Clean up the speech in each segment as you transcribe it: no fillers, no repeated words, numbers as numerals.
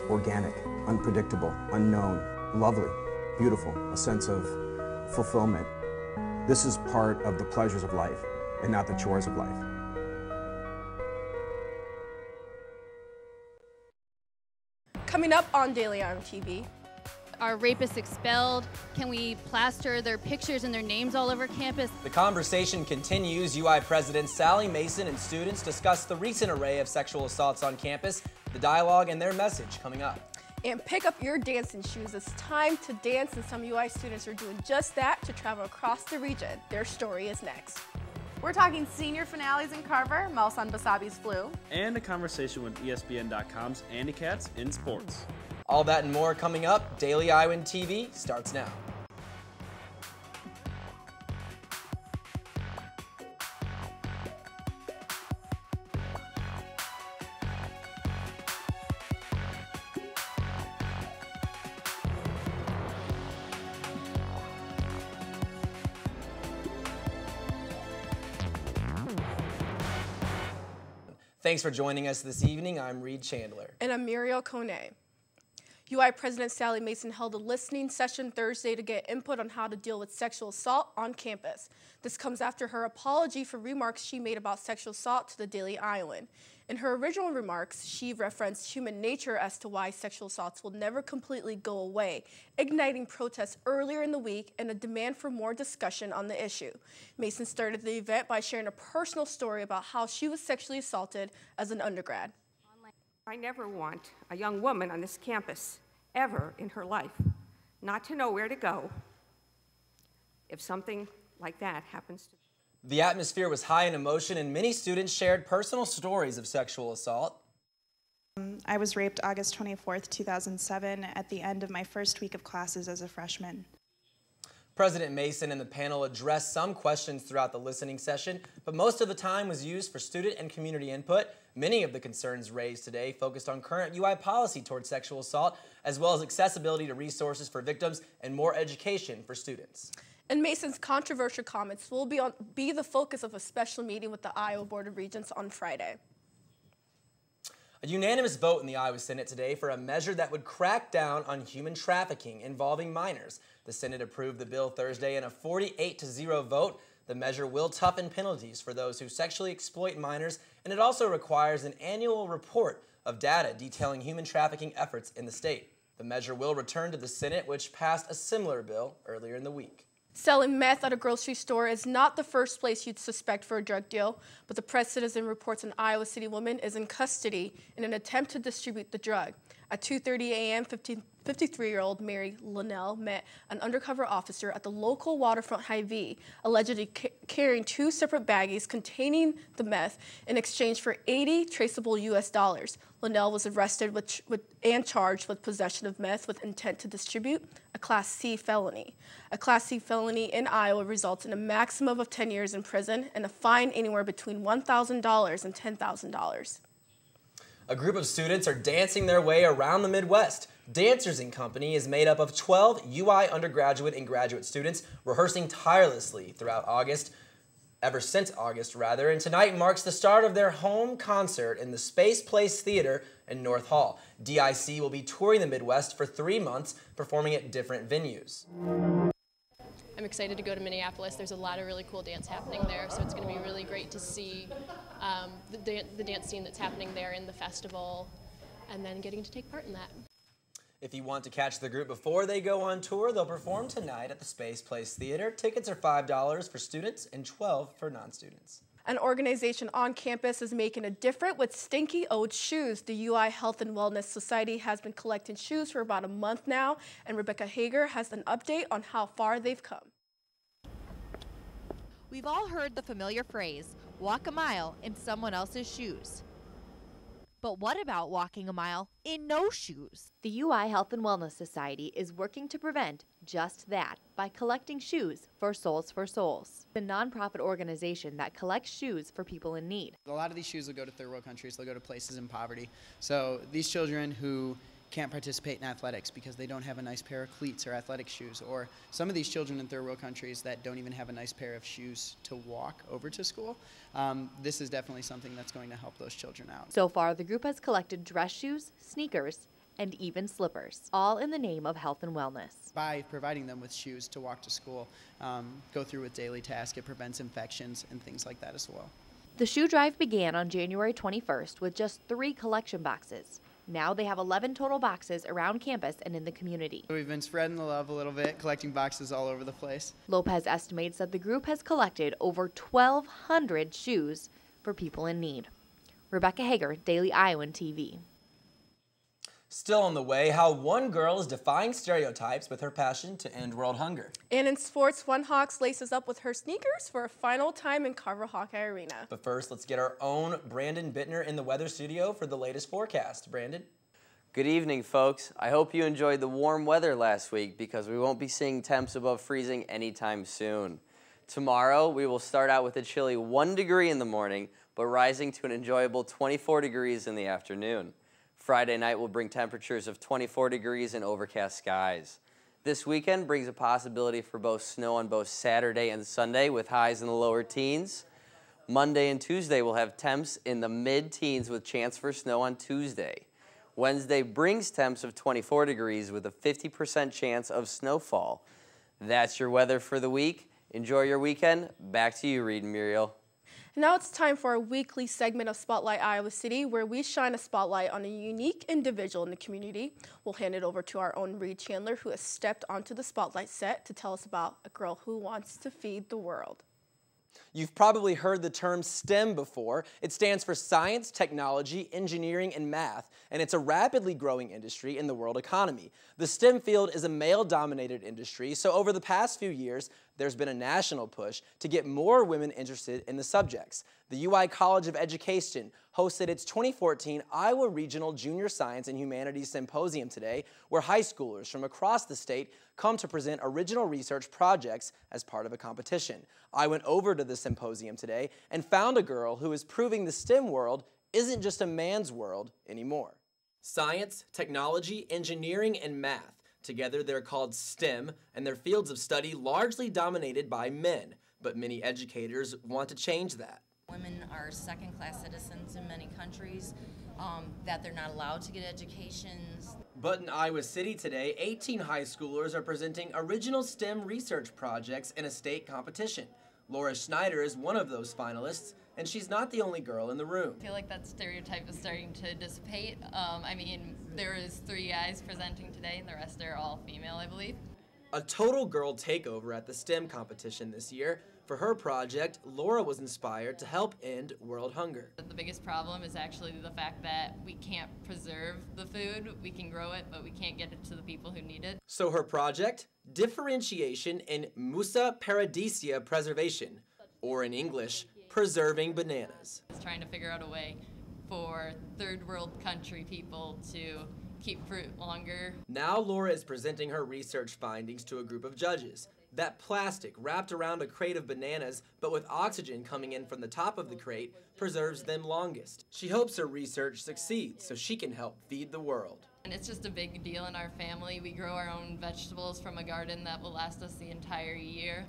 organic, unpredictable, unknown, lovely, beautiful, a sense of fulfillment. This is part of the pleasures of life and not the chores of life. Coming up on Daily Iowan TV. Are rapists expelled? Can we plaster their pictures and their names all over campus? The conversation continues. UI President Sally Mason and students discuss the recent array of sexual assaults on campus, the dialogue, and their message coming up. And pick up your dancing shoes. It's time to dance, and some UI students are doing just that to travel across the region. Their story is next. We're talking senior finales in Carver, Malsan Basabi's flu, and a conversation with ESPN.com's Andy Katz in sports. All that and more coming up. Daily Iowan TV starts now. Thanks for joining us this evening. I'm Reed Chandler. And I'm Muriel Kone. UI President Sally Mason held a listening session Thursday to get input on how to deal with sexual assault on campus. This comes after her apology for remarks she made about sexual assault to the Daily Iowan. In her original remarks, she referenced human nature as to why sexual assaults will never completely go away, igniting protests earlier in the week and a demand for more discussion on the issue. Mason started the event by sharing a personal story about how she was sexually assaulted as an undergrad. I never want a young woman on this campus, ever in her life, not to know where to go if something like that happens to them. The atmosphere was high in emotion, and many students shared personal stories of sexual assault. I was raped August 24th, 2007, at the end of my first week of classes as a freshman. President Mason and the panel addressed some questions throughout the listening session, but most of the time was used for student and community input. Many of the concerns raised today focused on current UI policy towards sexual assault, as well as accessibility to resources for victims and more education for students. And Mason's controversial comments will be the focus of a special meeting with the Iowa Board of Regents on Friday. A unanimous vote in the Iowa Senate today for a measure that would crack down on human trafficking involving minors. The Senate approved the bill Thursday in a 48-0 vote. The measure will toughen penalties for those who sexually exploit minors, and it also requires an annual report of data detailing human trafficking efforts in the state. The measure will return to the Senate, which passed a similar bill earlier in the week. Selling meth at a grocery store is not the first place you'd suspect for a drug deal, but the Press Citizen reports an Iowa City woman is in custody in an attempt to distribute the drug. At 2:30 a.m., 53-year-old Mary Linnell met an undercover officer at the local waterfront Hy-Vee, allegedly carrying two separate baggies containing the meth in exchange for 80 traceable U.S. dollars. Linnell was arrested and charged with possession of meth with intent to distribute, a Class C felony. A Class C felony in Iowa results in a maximum of 10 years in prison and a fine anywhere between $1,000 and $10,000. A group of students are dancing their way around the Midwest. Dancers & Company is made up of 12 UI undergraduate and graduate students rehearsing tirelessly throughout August, ever since August rather, and tonight marks the start of their home concert in the Space Place Theater in North Hall. DIC will be touring the Midwest for 3 months, performing at different venues. I'm excited to go to Minneapolis. There's a lot of really cool dance happening there, so it's going to be really great to see the dance scene that's happening there in the festival, and then getting to take part in that. If you want to catch the group before they go on tour, they'll perform tonight at the Space Place Theater. Tickets are $5 for students and $12 for non-students. An organization on campus is making a difference with stinky old shoes. The UI Health and Wellness Society has been collecting shoes for about a month now, and Rebecca Hager has an update on how far they've come. We've all heard the familiar phrase, walk a mile in someone else's shoes. But what about walking a mile in no shoes? The UI Health and Wellness Society is working to prevent just that by collecting shoes for Souls for Souls, a nonprofit organization that collects shoes for people in need. A lot of these shoes will go to third world countries, they'll go to places in poverty. So these children who can't participate in athletics because they don't have a nice pair of cleats or athletic shoes, or some of these children in third world countries that don't even have a nice pair of shoes to walk over to school, this is definitely something that's going to help those children out. So far, the group has collected dress shoes, sneakers, and even slippers, all in the name of health and wellness. By providing them with shoes to walk to school, go through with daily tasks, it prevents infections and things like that as well. The shoe drive began on January 21st with just 3 collection boxes. Now they have 11 total boxes around campus and in the community. We've been spreading the love a little bit, collecting boxes all over the place. Lopez estimates that the group has collected over 1,200 shoes for people in need. Rebecca Hager, Daily Iowan TV. Still on the way, how one girl is defying stereotypes with her passion to end world hunger. And in sports, one Hawks laces up with her sneakers for a final time in Carver Hawkeye Arena. But first, let's get our own Brandon Bittner in the weather studio for the latest forecast. Brandon? Good evening, folks. I hope you enjoyed the warm weather last week because we won't be seeing temps above freezing anytime soon. Tomorrow, we will start out with a chilly 1 degree in the morning, but rising to an enjoyable 24 degrees in the afternoon. Friday night will bring temperatures of 24 degrees and overcast skies. This weekend brings a possibility for both snow on both Saturday and Sunday with highs in the lower teens. Monday and Tuesday will have temps in the mid-teens with chance for snow on Tuesday. Wednesday brings temps of 24 degrees with a 50% chance of snowfall. That's your weather for the week. Enjoy your weekend. Back to you, Reed and Muriel. Now it's time for our weekly segment of Spotlight Iowa City, where we shine a spotlight on a unique individual in the community. We'll hand it over to our own Reed Chandler, who has stepped onto the spotlight set to tell us about a girl who wants to feed the world. You've probably heard the term STEM before. It stands for science, technology, engineering, and math, and it's a rapidly growing industry in the world economy. The STEM field is a male-dominated industry, so over the past few years, there's been a national push to get more women interested in the subjects. The UI College of Education hosted its 2014 Iowa Regional Junior Science and Humanities Symposium today, where high schoolers from across the state come to present original research projects as part of a competition. I went over to the symposium today and found a girl who is proving the STEM world isn't just a man's world anymore. Science, technology, engineering, and math. Together they're called STEM, and they're fields of study largely dominated by men, but many educators want to change that. Women are second-class citizens in many countries, that they're not allowed to get educations. But in Iowa City today, 18 high schoolers are presenting original STEM research projects in a state competition. Laura Schneider is one of those finalists, and she's not the only girl in the room. I feel like that stereotype is starting to dissipate. I mean, there is 3 guys presenting today, and the rest are all female, I believe. A total girl takeover at the STEM competition this year. For her project, Laura was inspired to help end world hunger. The biggest problem is actually the fact that we can't preserve the food. We can grow it, but we can't get it to the people who need it. So her project, Differentiation in Musa Paradisia Preservation, or in English, Preserving Bananas. It's trying to figure out a way for third world country people to keep fruit longer. Now Laura is presenting her research findings to a group of judges. That plastic wrapped around a crate of bananas, but with oxygen coming in from the top of the crate, preserves them longest. She hopes her research succeeds so she can help feed the world. And it's just a big deal in our family. We grow our own vegetables from a garden that will last us the entire year.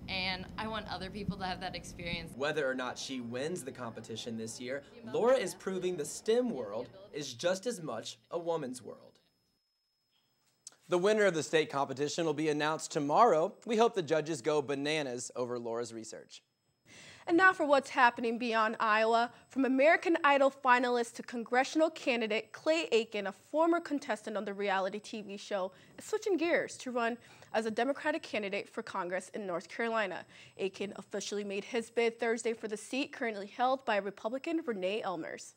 And I want other people to have that experience. Whether or not she wins the competition this year, Laura is proving the STEM world is just as much a woman's world. The winner of the state competition will be announced tomorrow. We hope the judges go bananas over Laura's research. And now for what's happening beyond Iowa. From American Idol finalist to congressional candidate Clay Aiken, a former contestant on the reality TV show, is switching gears to run as a Democratic candidate for Congress in North Carolina. Aiken officially made his bid Thursday for the seat currently held by Republican Renee Elmers.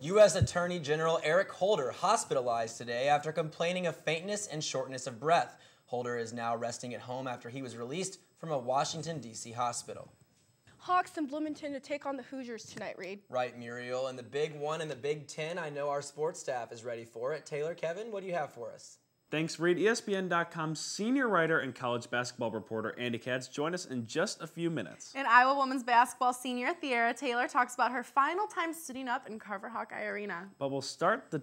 U.S. Attorney General Eric Holder hospitalized today after complaining of faintness and shortness of breath. Holder is now resting at home after he was released from a Washington, D.C. hospital. Hawks in Bloomington to take on the Hoosiers tonight, Reed. Right, Muriel. And the big one in the Big Ten, I know our sports staff is ready for it. Taylor, Kevin, what do you have for us? Thanks, Reed. ESPN.com's senior writer and college basketball reporter Andy Katz join us in just a few minutes. And Iowa women's basketball senior Thierra Taylor talks about her final time suiting up in Carver Hawkeye Arena. But we'll start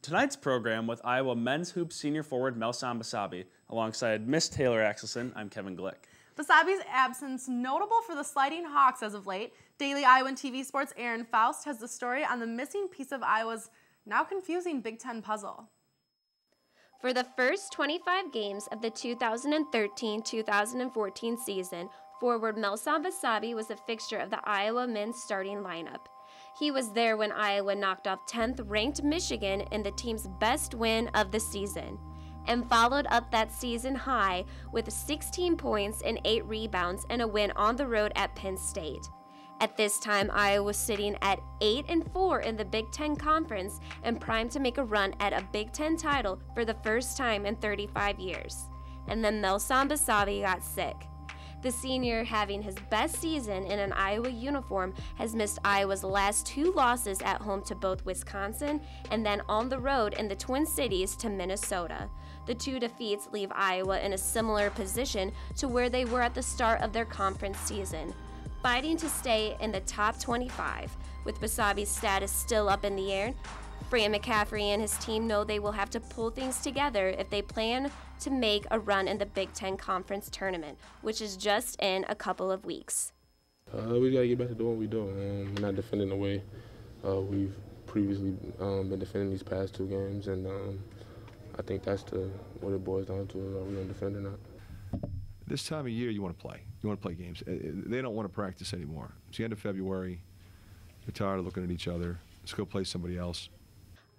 tonight's program with Iowa men's hoop senior forward Melsan Basabi. Alongside Miss Taylor Axelson, I'm Kevin Glick. Basabi's absence notable for the Sliding Hawks as of late. Daily Iowan TV Sports' Aaron Faust has the story on the missing piece of Iowa's now confusing Big Ten puzzle. For the first 25 games of the 2013-2014 season, forward Melson Basabe was a fixture of the Iowa men's starting lineup. He was there when Iowa knocked off 10th-ranked Michigan in the team's best win of the season, and followed up that season high with 16 points and 8 rebounds and a win on the road at Penn State. At this time, Iowa was sitting at 8-4 in the Big Ten Conference and primed to make a run at a Big Ten title for the first time in 35 years. And then Melson Basabe got sick. The senior, having his best season in an Iowa uniform, has missed Iowa's last 2 losses at home to both Wisconsin and then on the road in the Twin Cities to Minnesota. The 2 defeats leave Iowa in a similar position to where they were at the start of their conference season, fighting to stay in the top 25. With Basabe's status still up in the air, Fran McCaffrey and his team know they will have to pull things together if they plan to make a run in the Big Ten Conference Tournament, which is just in a couple of weeks. We got to get back to doing what we do. We're not defending the way we've previously been defending these past 2 games, and I think that's what it boils down to, are we going to defend or not. This time of year, you want to play. You want to play games. They don't want to practice anymore. It's the end of February. They're tired of looking at each other. Let's go play somebody else.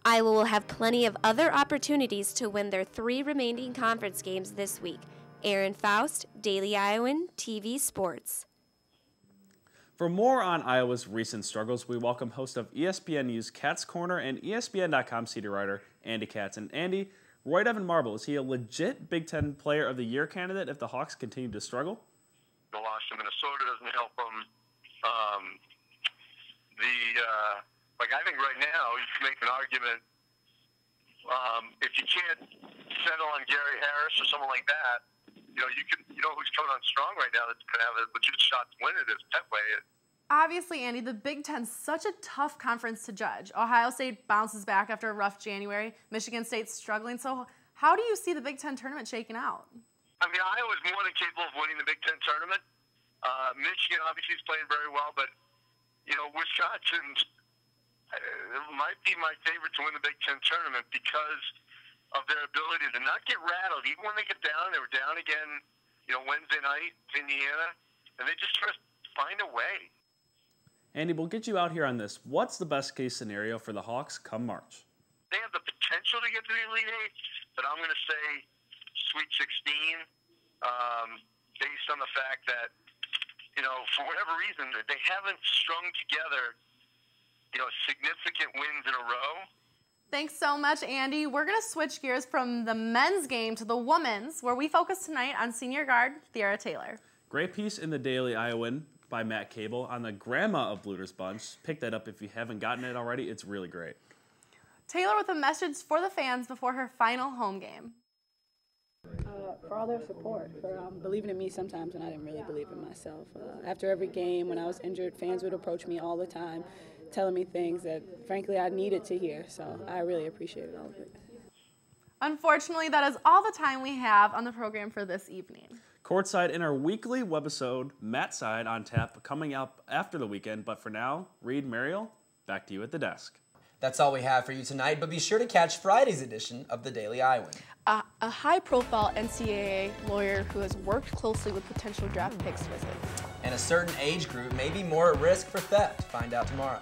Iowa will have plenty of other opportunities to win their 3 remaining conference games this week. Aaron Faust, Daily Iowan, TV Sports. For more on Iowa's recent struggles, we welcome host of ESPN News Katz Corner and ESPN.com senior writer Andy Katz. And Andy, Roy Devin Marble, is he a legit Big Ten Player of the Year candidate if the Hawks continue to struggle? The loss to Minnesota doesn't help them. I think right now you can make an argument. If you can't settle on Gary Harris or someone like that, you know who's coming on strong right now that's going to have a legit shot to win it is Petway. Obviously, Andy, the Big Ten's such a tough conference to judge. Ohio State bounces back after a rough January. Michigan State's struggling. So how do you see the Big Ten tournament shaking out? I mean, Iowa's more than capable of winning the Big Ten tournament. Michigan obviously is playing very well, but, Wisconsin might be my favorite to win the Big Ten tournament because of their ability to not get rattled. Even when they get down, they were down again, Wednesday night, Indiana, and they just try to find a way. Andy, we'll get you out here on this. What's the best case scenario for the Hawks come March? They have the potential to get to the Elite Eight, but I'm going to say Sweet 16, based on the fact that, for whatever reason, they haven't strung together, significant wins in a row. Thanks so much, Andy. We're going to switch gears from the men's game to the women's, where we focus tonight on senior guard Thera Taylor. Great piece in the Daily Iowan by Matt Cable on the grandma of Bluter's Bunch. Pick that up if you haven't gotten it already. It's really great. Taylor with a message for the fans before her final home game. For all their support, for believing in me sometimes when I didn't really believe in myself. After every game, when I was injured, fans would approach me all the time, telling me things that, frankly, I needed to hear. So I really appreciated all of it. Unfortunately, that is all the time we have on the program for this evening. Courtside in our weekly webisode, Matt Side on tap, coming up after the weekend. But for now, Reed, Mariel, back to you at the desk. That's all we have for you tonight, but be sure to catch Friday's edition of the Daily Iowan. A high-profile NCAA lawyer who has worked closely with potential draft picks visits. And a certain age group may be more at risk for theft. Find out tomorrow.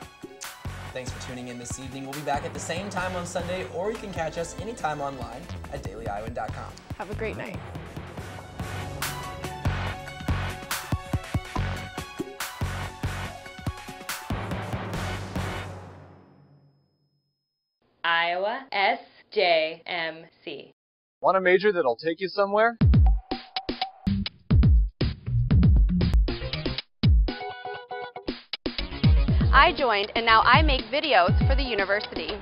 Thanks for tuning in this evening. We'll be back at the same time on Sunday, or you can catch us anytime online at dailyiowan.com. Have a great night. Iowa SJMC. Want a major that'll take you somewhere? I joined, and now I make videos for the university.